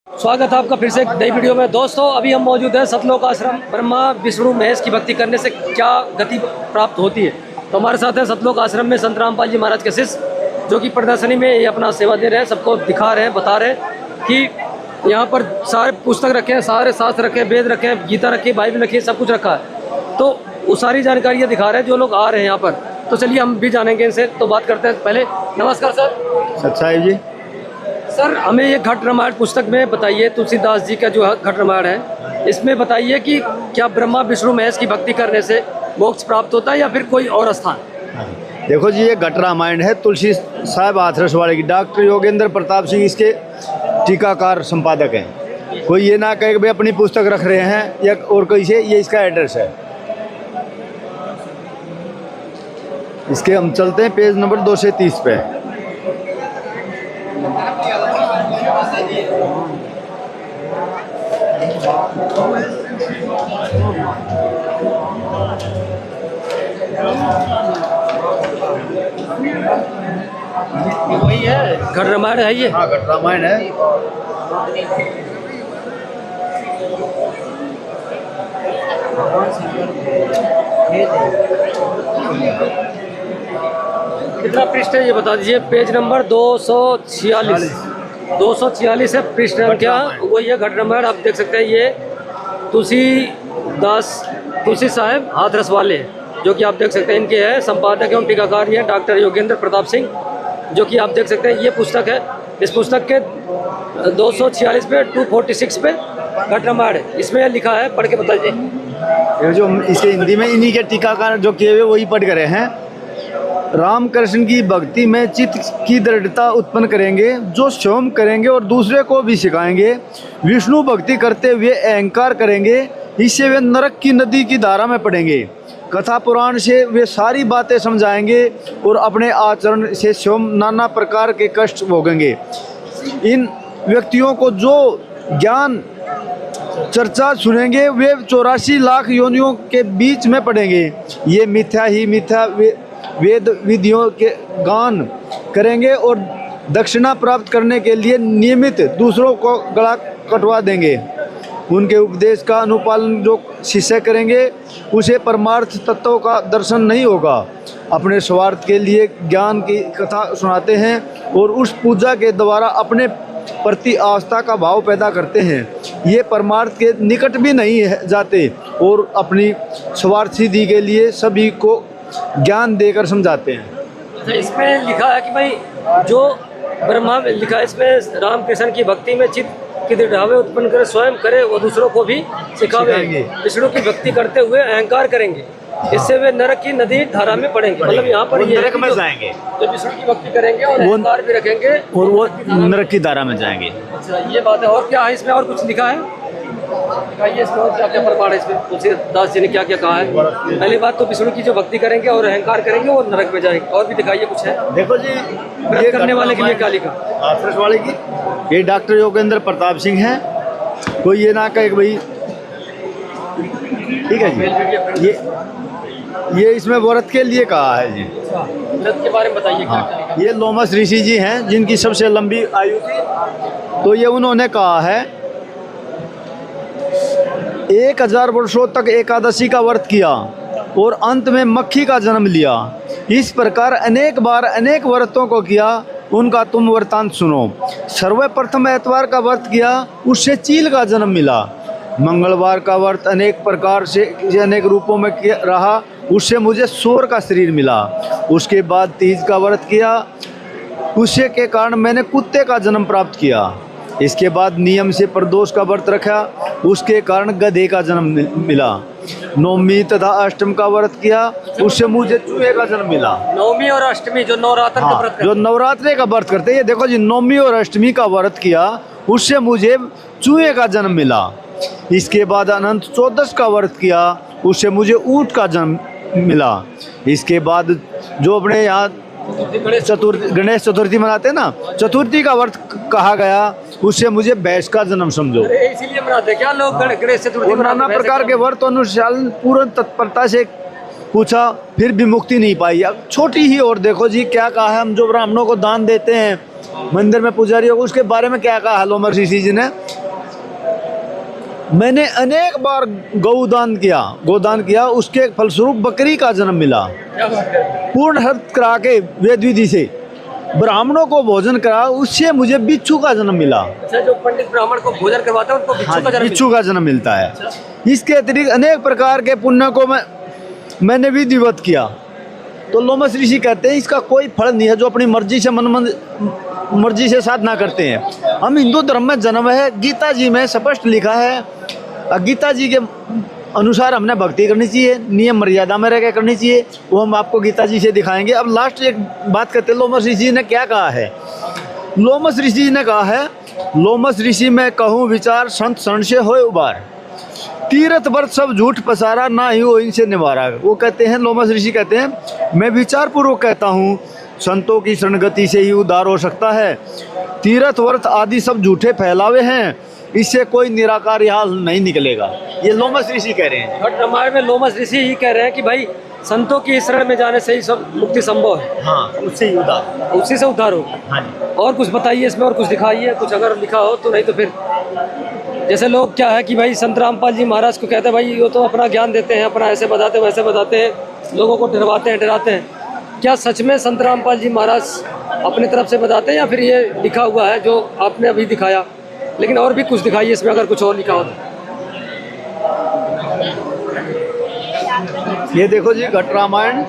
स्वागत है आपका फिर से एक नई वीडियो में। दोस्तों अभी हम मौजूद हैं सतलोक आश्रम। ब्रह्मा विष्णु महेश की भक्ति करने से क्या गति प्राप्त होती है, तो हमारे साथ है सतलोक आश्रम में संत रामपाल जी महाराज के शिष्य, जो कि प्रदर्शनी में ये अपना सेवा दे रहे हैं, सबको दिखा रहे हैं, बता रहे हैं कि यहाँ पर सारे पुस्तक रखे हैं, सारे शास्त्र रखे हैं, वेद रखे हैं, गीता रखी है, बाइबल रखी है, सब कुछ रखा है। तो वो सारी जानकारियाँ दिखा रहे हैं जो लोग आ रहे हैं यहाँ पर। तो चलिए हम भी जानेंगे इनसे। तो बात करते हैं पहले। नमस्कार सर। सच्चाई जी। सर हमें ये घट रामायण पुस्तक में बताइए, तुलसीदास जी का जो घट रामायण है, इसमें बताइए कि क्या ब्रह्मा विष्णु महेश की भक्ति करने से मोक्ष प्राप्त होता है या फिर कोई और स्थान? देखो जी, ये घट रामायण है, तुलसी साहब हाथरस वाले की। डॉक्टर योगेंद्र प्रताप सिंह इसके टीकाकार संपादक हैं। कोई ये ना कहे कि भाई अपनी पुस्तक रख रहे हैं या और कोई से, ये इसका एड्रेस है। इसके हम चलते हैं पेज नंबर 230 पे। वही है घट रामायण है ये? हाँ, घट रामायण है। कितना पृष्ठ है ये बता दीजिए। Page number 246। 246 है पृष्ठ संख्या। वही है घट रामायण। आप देख सकते हैं ये तुलसी साहब हाथरस वाले, जो कि आप देख सकते हैं इनके हैं संपादक एवं टीकाकार ये डॉक्टर योगेंद्र प्रताप सिंह, जो कि आप देख सकते हैं ये पुस्तक है। इस पुस्तक के 246 पे 246 पे घट रामायण है। इसमें लिखा है, पढ़ के बताइए। ये जो इसके हिंदी में इन्हीं के टीकाकार जो किए हुए वही पढ़ करे हैं। राम कृष्ण की भक्ति में चित्त की दृढ़ता उत्पन्न करेंगे, जो स्वयं करेंगे और दूसरे को भी सिखाएंगे। विष्णु भक्ति करते हुए अहंकार करेंगे, इससे वे नरक की नदी की धारा में पड़ेंगे। कथा पुराण से वे सारी बातें समझाएंगे और अपने आचरण से स्वयं नाना प्रकार के कष्ट भोगेंगे। इन व्यक्तियों को जो ज्ञान चर्चा सुनेंगे वे 84 लाख योनियों के बीच में पड़ेंगे। ये मिथ्या ही मिथ्या वेद विधियों के गान करेंगे और दक्षिणा प्राप्त करने के लिए नियमित दूसरों को गला कटवा देंगे। उनके उपदेश का अनुपालन जो शिष्य करेंगे उसे परमार्थ तत्वों का दर्शन नहीं होगा। अपने स्वार्थ के लिए ज्ञान की कथा सुनाते हैं और उस पूजा के द्वारा अपने प्रति आस्था का भाव पैदा करते हैं। ये परमार्थ के निकट भी नहीं जाते और अपनी स्वार्थ सिद्धि के लिए सभी को ज्ञान देकर समझाते हैं। इसमें लिखा है कि भाई जो ब्रह्मा में लिखा है, इसमें रामकृष्ण की भक्ति में चित्त की दृढ़ावे उत्पन्न करे, स्वयं करे और दूसरों को भी सिखाएंगे। विष्णु की भक्ति करते हुए अहंकार करेंगे, इससे वे नरक की नदी धारा में पड़ेंगे। मतलब यहाँ पर ये नरक में जाएंगे, जो विष्णु की भक्ति करेंगे और अहंकार भी रखेंगे और वो नरक की धारा में जाएंगे। अच्छा, ये बात है। और क्या है इसमें? और कुछ लिखा है? दिखाइए इसमें और क्या क्या प्रमाण है इसमें, तुलसीदास जी ने क्या क्या कहा है। पहली बात तो विष्णु की जो भक्ति करेंगे और अहंकार करेंगे और नरक में जाएंगे। और भी दिखाइए कुछ है। देखो जी, ये करने वाले के लिए क्या लिखा? हाथरस वाले की ये डॉक्टर योगेंद्र प्रताप सिंह हैं। कोई ये ना कहे भाई, ठीक है जी। ये इसमें व्रत के लिए कहा है जी। व्रत के बारे में बताइए। हाँ, ये लोमस ऋषि जी हैं जिनकी सबसे लंबी आयु थी। तो ये उन्होंने कहा है 1000 वर्षों तक एकादशी का व्रत किया और अंत में मक्खी का जन्म लिया। इस प्रकार अनेक बार अनेक व्रतों को किया, उनका तुम वृत्तांत सुनो। सर्वप्रथम एतवार का व्रत किया, उससे चील का जन्म मिला। मंगलवार का व्रत अनेक प्रकार से अनेक रूपों में रहा, उससे मुझे सूर का शरीर मिला। उसके बाद तीज का व्रत किया, उससे के कारण मैंने कुत्ते का जन्म प्राप्त किया। इसके बाद नियम से प्रदोष का व्रत रखा, उसके कारण गधे का जन्म मिला। नवमी तथा अष्टमी का व्रत किया, उससे मुझे चूहे का जन्म मिला। नवमी और अष्टमी जो नवरात्र का व्रत, जो नवरात्रे का व्रत करते हैं, ये देखो जी, नवमी और अष्टमी का व्रत किया, उससे मुझे चूहे का जन्म मिला। इसके बाद अनंत चौदस का व्रत किया, उससे मुझे ऊँट का जन्म मिला। इसके बाद जो अपने यहाँ गणेश चतुर्थी मनाते हैं ना, चतुर्थी का व्रत कहा गया, उससे मुझे भैंस का जन्म समझो। इसीलिए मनाते क्या लोग गणेश चतुर्थी? नाना प्रकार के व्रत अनुशालन पूर्ण तत्परता से पूछा, फिर भी मुक्ति नहीं पाई। अब छोटी ही और देखो जी क्या कहा है, हम जो ब्राह्मणों को दान देते हैं मंदिर में पुजारियों को, उसके बारे में क्या कहा लोमस ऋषि जी ने। मैंने अनेक बार गोदान किया, उसके फलस्वरूप बकरी का जन्म मिला। क्या बात है। पूर्ण हस्त करा के वेद विधि से ब्राह्मणों को भोजन करा, उससे मुझे बिच्छू का जन्म मिला। अच्छा, जो पंडित ब्राह्मण को भोजन करवाते हैं उनको बिच्छू का जन्म बिच्छू का जन्म मिलता है। इसके अतिरिक्त अनेक प्रकार के पुण्य को मैंने विधिवत किया। तो लोमस ऋषि कहते हैं इसका कोई फल नहीं है जो अपनी मर्जी से मर्जी से साधना करते हैं। हम हिंदू धर्म में जन्म है, गीता जी में स्पष्ट लिखा है, गीता जी के अनुसार हमने भक्ति करनी चाहिए, नियम मर्यादा में रहकर करनी चाहिए। वो हम आपको गीता जी से दिखाएंगे। अब लास्ट एक बात करते हैं, लोमस ऋषि ने क्या कहा है। लोमस ऋषि ने कहा है, लोमस ऋषि मैं कहूँ विचार, संत शरण से होए उबार, तीर्थ व्रत सब झूठ पसारा, ना ही हो इनसे निवारा। वो कहते हैं, लोमस ऋषि कहते हैं, मैं विचार पूर्वक कहता हूँ संतों की शरणगति से ही उद्धार हो सकता है। तीर्थ व्रत आदि सब झूठे फैलावे हैं, इससे कोई निराकार हाल नहीं निकलेगा। ये लोमस ऋषि कह रहे हैं। बट रामायण में लोमस ऋषि ही कह रहे हैं कि भाई संतों की शरण में जाने से ही सब मुक्ति संभव है। हाँ, उससे ही उद्धार, उसी से उद्धार हो। हाँ जी। और कुछ बताइए इसमें, और कुछ दिखाइए, कुछ अगर लिखा हो तो। नहीं तो फिर जैसे लोग क्या है कि भाई संत रामपाल जी महाराज को कहते हैं भाई वो तो अपना ज्ञान देते हैं, अपना ऐसे बताते वैसे बताते हैं, लोगों को डरवाते हैं डराते हैं। क्या सच में संत रामपाल जी महाराज अपनी तरफ से बताते हैं या फिर ये लिखा हुआ है जो आपने अभी दिखाया? लेकिन और भी कुछ दिखाइए इसमें अगर कुछ और लिखा हो तो। ये देखो जी, घट रामायण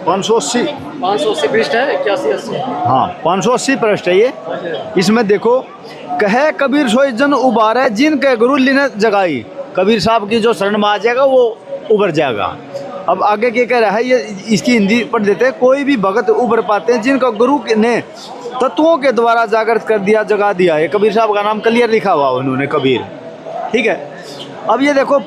580 पृष्ठ है, 81-80। हाँ 580 पृष्ठ है ये। इसमें देखो, कहे कबीर सोई जन उबारे, जिनके गुरु लीने जगाई। कबीर साहब की जो शरण में आ जाएगा वो उबर जाएगा। अब आगे क्या कह रहा है, ये इसकी हिंदी पढ़ देते हैं। कोई भी भगत उबर पाते हैं जिनका गुरु ने तत्वों के द्वारा जागृत कर दिया, जगा दिया है। कबीर साहब का नाम क्लियर लिखा हुआ उन्होंने, कबीर। ठीक है। अब ये देखो,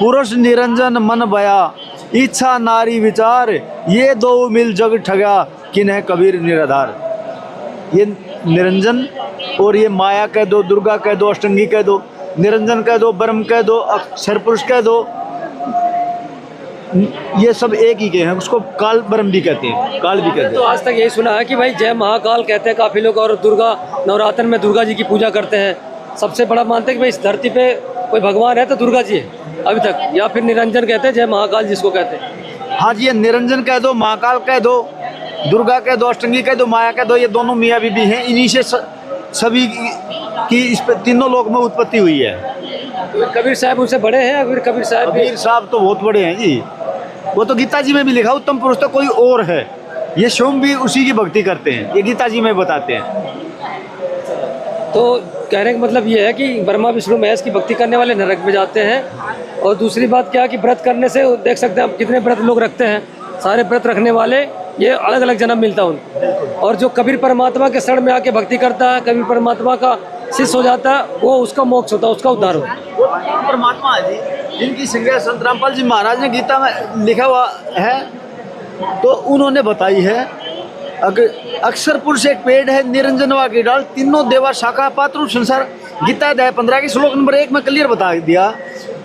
पुरुष निरंजन मन बया, इच्छा नारी विचार, ये दो मिल जग ठगा, किन्ह कबीर निराधार। ये निरंजन और ये माया कह दो, दुर्गा कह दो, अष्टंगी कह दो, निरंजन कह दो, ब्रह्म कह दो, अक्षर पुरुष कह दो, ये सब एक ही के हैं। उसको काल ब्रह्म भी कहते हैं, काल भी कहते हैं। तो आज तक यही सुना है कि भाई जय महाकाल कहते हैं काफी लोग, और दुर्गा नवरात्र में दुर्गा जी की पूजा करते हैं। सबसे बड़ा मानते हैं कि भाई इस धरती पे कोई भगवान है तो दुर्गा जी है अभी तक, या फिर निरंजन कहते हैं, जय महाकाल जिसको कहते हैं। हाँ जी, ये निरंजन कह दो, महाकाल कह दो, दुर्गा कह दो, अष्टंगी कह दो, माया कह दो, ये दोनों मियाँ बीबी हैं। इन्हीं से सभी की इस तीनों लोक में उत्पत्ति हुई है। तो कबीर साहब उनसे बड़े हैं या फिर कबीर साहब तो बहुत बड़े हैं जी। वो तो गीता जी में भी लिखा, उत्तम पुरुष तो कोई और है। ये स्वयं भी उसी की भक्ति करते हैं, ये गीता जी में बताते हैं। तो कहने का मतलब ये है कि ब्रह्मा विष्णु महेश की भक्ति करने वाले नरक में जाते हैं। और दूसरी बात क्या कि व्रत करने से देख सकते हैं आप कितने व्रत लोग रखते हैं, सारे व्रत रखने वाले ये अलग अलग जन्म मिलता है उनको। और जो कबीर परमात्मा के शरण में आके भक्ति करता है, कबीर परमात्मा का शिष्य हो जाता है, वो उसका मोक्ष होता है, उसका उद्धार होता है। परमात्मा है जी, जिनकी संज्ञा संत रामपाल जी महाराज ने गीता में लिखा हुआ है, तो उन्होंने बताई है। अक्षर पुरुष एक पेड़ है, निरंजन वा की डाल, तीनों देवा शाखा पात्र संसार। गीता अध्याय 15 के श्लोक नंबर 1 में क्लियर बता दिया।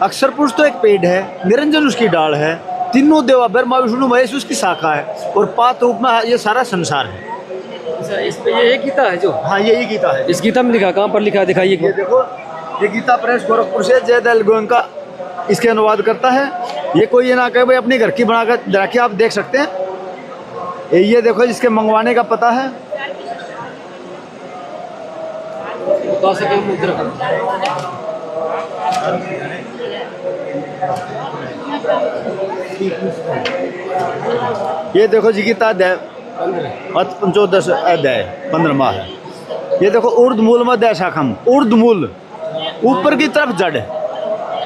अक्षर पुरुष तो एक पेड़ है, निरंजन उसकी डाल है, तीनों देवा ब्रह्मा विष्णु महेश उसकी शाखा है, और पात्र रूप में ये सारा संसार है। अच्छा, इस पे ये गीता है जो? हाँ, यही गीता है। इस गीता में लिखा, कहाँ पर लिखा है दिखाइए। ये देखो, ये गीता प्रेस गोरखपुर से जयदयाल गोयनका इसके अनुवाद करता है। ये कोई ये ना कहे भाई अपनी घर की बनाकर रखिए, आप देख सकते हैं। ये देखो, इसके मंगवाने का पता है। ये देखो जी, गीता अध्याय 15 अध्याय 15वां है। ये देखो, ऊर्ध मूल मध्य शाखम, ऊर्ध मूल ऊपर की तरफ जड़,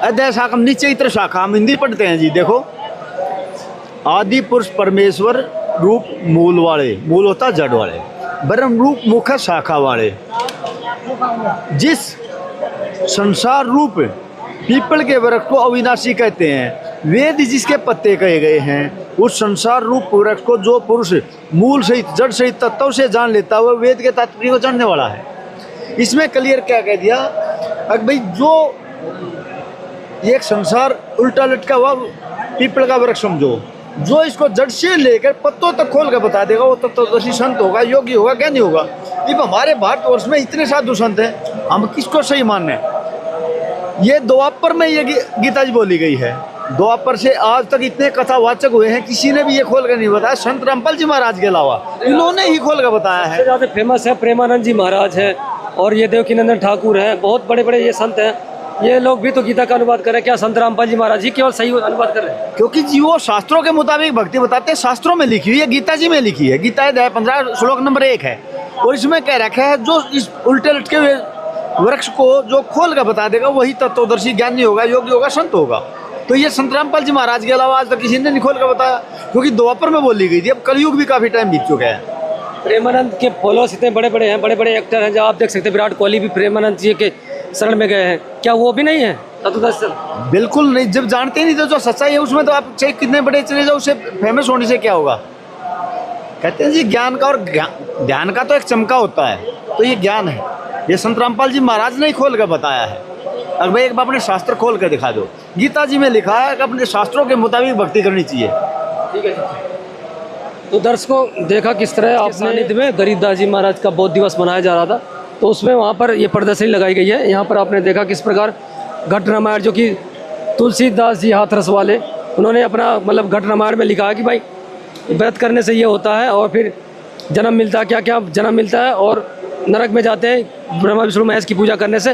अध्याय शाखम नीचे की तरफ शाखा। हम हिंदी पढ़ते हैं जी। देखो, आदि पुरुष परमेश्वर रूप मूल वाले, मूल होता जड़ वाले, ब्रह्म रूप मुख्य शाखा वाले, जिस संसार रूप पीपल के वृक्ष को अविनाशी कहते हैं, वेद जिसके पत्ते कहे गए हैं, उस संसार रूप वृक्ष को जो पुरुष मूल सहित जड़ सहित तत्व से जान लेता है, वह वेद के तात्पर्य को जानने वाला है। इसमें क्लियर क्या कह दिया, अगर भाई जो एक संसार उल्टा लटका हुआ पीपल का वृक्ष समझो, जो इसको जड़ से लेकर पत्तों तक खोल कर बता देगा, वो तत्वदर्शी संत होगा, योगी होगा, ज्ञानी होगा। अब हमारे भारतवर्ष में इतने साधु संत हैं, हम किसको सही मानने? ये द्वापर में ये गीता जी बोली गई है। द्वापर से आज तक इतने कथावाचक हुए हैं, किसी ने भी ये खोल कर नहीं बताया, संत रामपाल जी महाराज के अलावा इन्होंने ही खोल कर बताया है। सबसे ज़्यादा फेमस है प्रेमानंद जी महाराज है और ये देवकीनंदन ठाकुर हैं, बहुत बड़े बड़े ये संत हैं। ये लोग भी तो गीता का अनुवाद कर रहे हैं। क्या संत रामपाल जी महाराज जी केवल सही अनुवाद कर रहे हैं? क्योंकि जी वो शास्त्रों के मुताबिक भक्ति बताते हैं, शास्त्रों में लिखी हुई है, गीता जी में लिखी है। गीता अध्याय 15 श्लोक नंबर 1 है और इसमें कह रखा है जो इस उल्टे लटके हुए वृक्ष को जो खोल कर बता देगा वही तत्वदर्शी ज्ञानी होगा, योगी होगा, संत होगा। तो ये संत रामपाल जी महाराज के अलावा आज तक किसी ने नहीं खोल कर बताया, क्योंकि द्वापर में बोली गई थी। अब कलयुग भी काफी टाइम बीत चुका है। प्रेमानंद के फॉलोअर्स इतने बड़े बड़े हैं, बड़े बड़े एक्टर हैं, जो आप देख सकते हैं विराट कोहली भी प्रेमानंद जी के शरण में गए हैं। क्या वो भी नहीं है तत्वदर्शन? बिल्कुल नहीं, जब जानते ही नहीं तो जो सच्चाई है उसमें तो आप चाहे कितने बड़े चले जाओ, उससे फेमस होने से क्या होगा। कहते हैं जी ज्ञान का और ध्यान का तो एक चमका होता है, तो ये ज्ञान है। ये संत रामपाल जी महाराज ने ही खोल कर बताया है। अब भाई एक बार अपने शास्त्र खोल कर दिखा दो, गीता जी में लिखा है कि अपने शास्त्रों के मुताबिक भक्ति करनी चाहिए। ठीक है। तो दर्शकों देखा किस तरह आपने में गरीबदास जी महाराज का बौद्ध दिवस मनाया जा रहा था, तो उसमें वहाँ पर ये प्रदर्शनी लगाई गई है। यहाँ पर आपने देखा किस प्रकार घट रामायण, जो कि तुलसीदास जी हाथरस वाले, उन्होंने अपना मतलब घट रामायण में लिखा है कि भाई व्रत करने से ये होता है और फिर जन्म मिलता है, क्या क्या जन्म मिलता है और नरक में जाते हैं ब्रह्मा विष्णु महेश की पूजा करने से,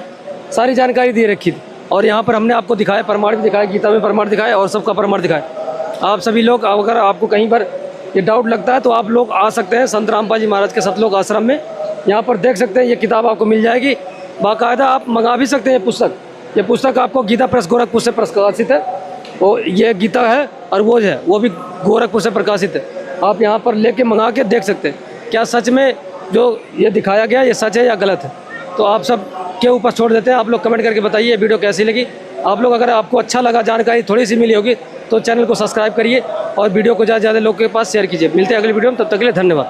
सारी जानकारी दी रखी थी। और यहाँ पर हमने आपको दिखाया, प्रमाण भी दिखाया, गीता में प्रमाण दिखाया और सबका प्रमाण दिखाया। आप सभी लोग अगर आपको कहीं पर ये डाउट लगता है तो आप लोग आ सकते हैं संत रामपाल जी महाराज के सतलोक आश्रम में। यहाँ पर देख सकते हैं ये किताब आपको मिल जाएगी, बाकायदा आप मंगा भी सकते हैं पुस्तक। ये पुस्तक आपको गीता प्रेस गोरखपुर से प्रकाशित है, वो ये गीता है और वो है वो भी गोरखपुर से प्रकाशित है। आप यहाँ पर लेके मंगा के देख सकते हैं क्या सच में जो ये दिखाया गया ये सच है या गलत है। तो आप सब के ऊपर छोड़ देते हैं, आप लोग कमेंट करके बताइए ये वीडियो कैसी लगी। आप लोग अगर आपको अच्छा लगा, जानकारी थोड़ी सी मिली होगी तो चैनल को सब्सक्राइब करिए और वीडियो को ज़्यादा से ज़्यादा लोगों के पास शेयर कीजिए। मिलते हैं अगली वीडियो में, तब तक के लिए धन्यवाद।